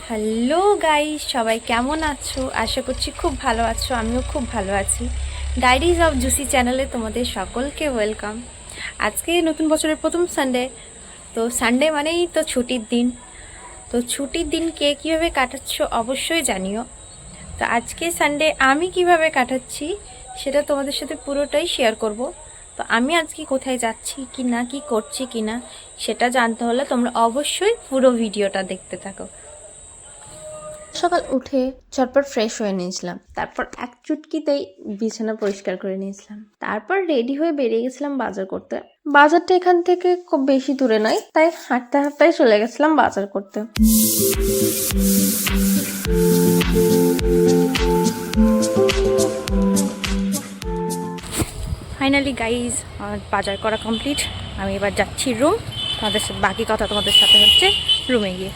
Hello guys, সবাই কেমন আছো? আশা করছি খুব ভালো আছো। আমিও খুব ভালো আছি। ডায়েরিজ অফ জুসি চ্যানেলে তোমাদের সকলকে ওয়েলকাম। আজকে নতুন বছরের প্রথম সানডে। তো সানডে মানেই তো ছুটির দিন। তো ছুটির দিন কে কীভাবে কাটাচ্ছ অবশ্যই জানিও। তো আজকে সানডে আমি কিভাবে কাটাচ্ছি সেটা তোমাদের সাথে পুরোটাই শেয়ার করব। তো আমি আজকে কোথায় যাচ্ছি কি না, কি করছি কি না সেটা জানতে হলে তোমরা অবশ্যই পুরো ভিডিওটা দেখতে থাকো। সকাল উঠে চটপট ফ্রেশ হয়ে নিয়েছিলাম, তারপর এক চুটকিতেই বিছানা পরিষ্কার করে নিয়েছিলাম। তারপর রেডি হয়ে বেরিয়ে গেছিলাম বাজার করতে। বাজারটা এখান থেকে খুব বেশি দূরে নয়, তাই হাঁটতে হাঁটতেই চলে গেছিলাম বাজার করতে। ফাইনালি গাইজ আমার বাজার করা কমপ্লিট। আমি এবার যাচ্ছি রুম। তোমাদের সাথে বাকি কথা তোমাদের সাথে হচ্ছে রুমে গিয়ে।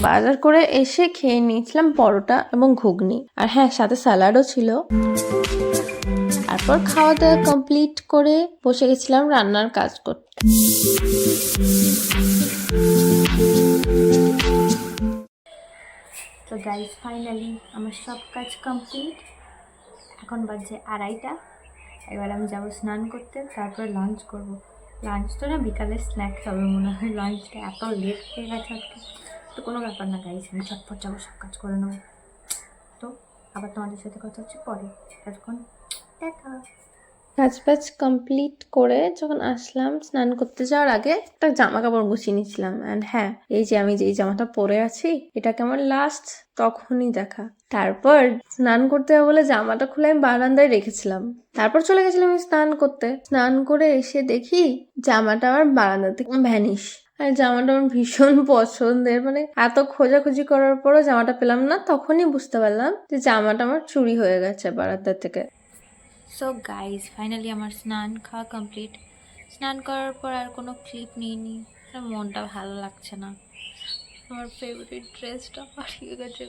বাজার করে এসে খেয়ে নিয়েছিলাম পরোটা এবং ঘুগনি, আর হ্যাঁ, সাথে স্যালাডও ছিল। তারপর খাওয়া দাওয়া কমপ্লিট করে বসে গেছিলাম রান্নার কাজ করতে। তো গাইজ ফাইনালি আমার সব কাজ কমপ্লিট। এখন বাজে 2:30। এবার আমি যাবো স্নান করতে, তারপর লাঞ্চ করব। লাঞ্চ তো না, বিকালে স্ন্যাক্স হবে মনে হয়। লাঞ্চটা এত লেট হয়ে গেছে আজকে। তো কোনো ব্যাপার না গাইজ, আমি চটপট যাবো, সব কাজ করে নেবো। তো আবার তোমাদের সাথে কথা হচ্ছে পরে। এখন দেখা। কাজ কমপ্লিট করে যখন আসলাম, স্নান করতে যাওয়ার আগে একটা জামা কাপড় গুছিয়ে নিয়েছিলাম। অ্যান্ড হ্যাঁ, এই যে আমি যেই জামাটা পরে আছি এটাকে আমার লাস্ট তখনই দেখা। তারপর স্নান করতে হবে বলে জামাটা খুলে আমি বারান্দায় রেখেছিলাম। তারপর চলে গেছিলাম আমি স্নান করতে। স্নান করে এসে দেখি জামাটা আমার বারান্দা থেকে ভ্যানিশ। আর জামাটা আমার ভীষণ পছন্দের, মানে এত খোঁজাখুঁজি করার পরও জামাটা পেলাম না। তখনই বুঝতে পারলাম যে জামাটা আমার চুরি হয়ে গেছে বারান্দা থেকে। সো গাইজ ফাইনালি আমার স্নান খাওয়া কমপ্লিট। স্নান করার পর আর কোনো ক্লিপ নিইনি, মনটা ভালো লাগছে না। আমার ফেভারিট ড্রেসটা হারিয়ে গেছে।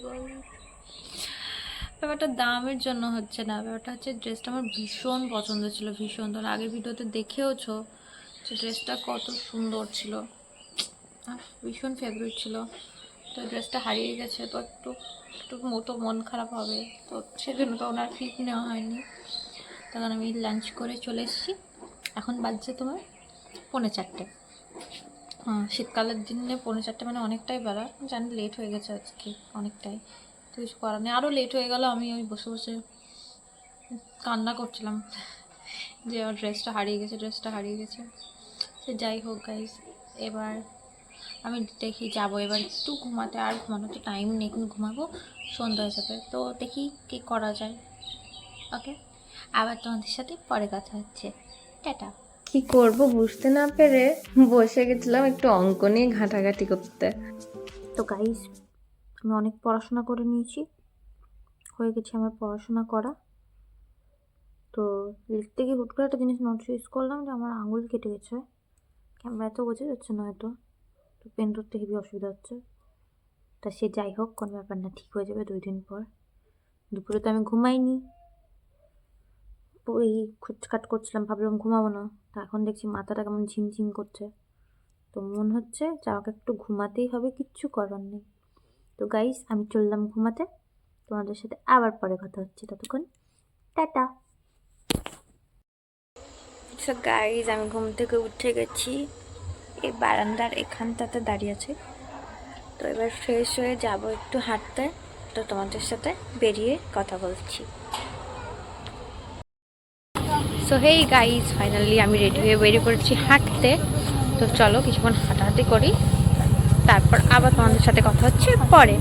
ব্যাপারটা দামের জন্য হচ্ছে না, ব্যাপারটা হচ্ছে ড্রেসটা আমার ভীষণ পছন্দ ছিল, ভীষণ। তোর আগের ভিডিওতে দেখেওছো যে ড্রেসটা কত সুন্দর ছিল, ভীষণ ফেভারিট ছিল। তো ড্রেসটা হারিয়ে গেছে, তো একটু একটু মন খারাপ হবে। তো সেজন্য তো ওনার ক্লিপ নেওয়া হয়নি। তখন আমি লাঞ্চ করে চলে এসেছি। এখন বাজছে তোমার 3:45। হ্যাঁ, শীতকালের দিনে 3:45 মানে অনেকটাই বেলা। জানি লেট হয়ে গেছে আজকে অনেকটাই, তো কিছু করার নেই। আরও লেট হয়ে গেল। আমি ওই বসে বসে কান্না করছিলাম যে আমার ড্রেসটা হারিয়ে গেছে। সে যাই হোক গাইজ, এবার আমি দেখি যাবো এবার একটু ঘুমাতে। আর ঘুমানো তো টাইম নেই, এখন ঘুমাবো, সন্ধ্যা হয়ে যাবে। তো দেখি কী করা যায়। ওকে, আবার তোমাদের সাথে পরে কথা হচ্ছে। টাটা। কি করব বুঝতে না পেরে বসে গেছিলাম একটু অঙ্ক নিয়ে ঘাঁটাঘাঁটি করতে। তো গাইস, আমি অনেক পড়াশোনা করে নিয়েছি, হয়ে গেছে আমার পড়াশোনা করা। তো লিখতে গিয়ে হুট করে একটা জিনিস নোটিস করলাম যে আমার আঙুল কেটে গেছে। ক্যামেরা তো বোঝা যাচ্ছে না হয়তো, তো পেন ধরতে হেবি অসুবিধা হচ্ছে। তা সে যাই হোক, কোনো ব্যাপার না, ঠিক হয়ে যাবে 2 দিন পর। দুপুরে তো আমি ঘুমাইনি, ওই খুচকাট করছিলাম, ভাবলাম ঘুমাবো না। তা এখন দেখছি মাথাটা কেমন ঝিমঝিম করছে। তো মন হচ্ছে যে আমাকে একটু ঘুমাতেই হবে, কিচ্ছু করার নেই। তো গাইস, আমি চললাম ঘুমাতে। তোমাদের সাথে আবার পরে কথা হচ্ছে, ততক্ষণ টাটা। সো গাইস, আমি ঘুম থেকে উঠে গেছি, এই বারান্দার এখানটাতে দাঁড়িয়ে আছি। তো এবার ফ্রেশ হয়ে যাব একটু হাঁটতে। তো তোমাদের সাথে বেরিয়ে কথা বলছি। সো হেই গাইস, ফাইনালি আমি রেডি হয়ে বেরিয়ে পড়েছি হাঁটতে। তো চলো কিছুক্ষণ হাঁটাহাঁটি করি, তারপর আবার তোমাদের সাথে কথা হচ্ছে পরে।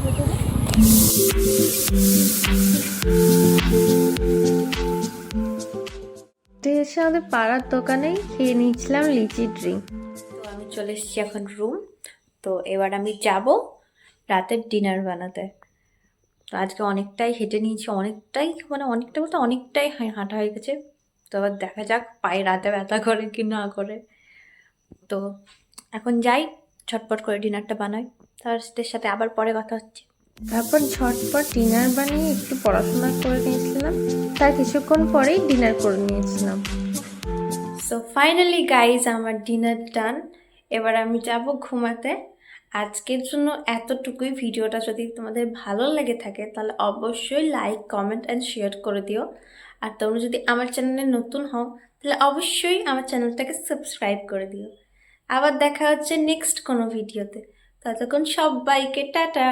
এসে আমাদের পাড়ার দোকানেই খেয়ে নিয়েছিলাম লিচি ড্রিঙ্ক। তো আমি চলে এসেছি এখন রুম। তো এবার আমি যাব রাতের ডিনার বানাতে। তো আজকে অনেকটাই হেঁটে নিয়েছি, অনেকটাই মানে অনেকটা বলতে অনেকটাই হাঁটা হয়ে গেছে। তো এবার দেখা যাক পায়ে রাতে ব্যথা করে কি না করে। তো এখন যাই, ঝটপট করে ডিনারটা বানাই, তাদের সাথে আবার পরে কথা হচ্ছে। তারপর ঝটপট ডিনার বানিয়ে একটু পড়াশোনা করে নিয়েছিলাম, তার কিছুক্ষণ পরেই ডিনার করে নিয়েছিলাম। সো ফাইনালি গাইজ, আমার ডিনার ডান। এবার আমি যাব ঘুমাতে। আজকের জন্য এতটুকুই। ভিডিওটা যদি তোমাদের ভালো লেগে থাকে তাহলে অবশ্যই লাইক, কমেন্ট অ্যান্ড শেয়ার করে দিও। আর তোমরা যদি আমার চ্যানেলে নতুন হও তাহলে অবশ্যই আমার চ্যানেলটাকে সাবস্ক্রাইব করে দিও। আবার দেখা হচ্ছে নেক্সট কোনো ভিডিওতে। ততক্ষণ সবাইকে টাটা।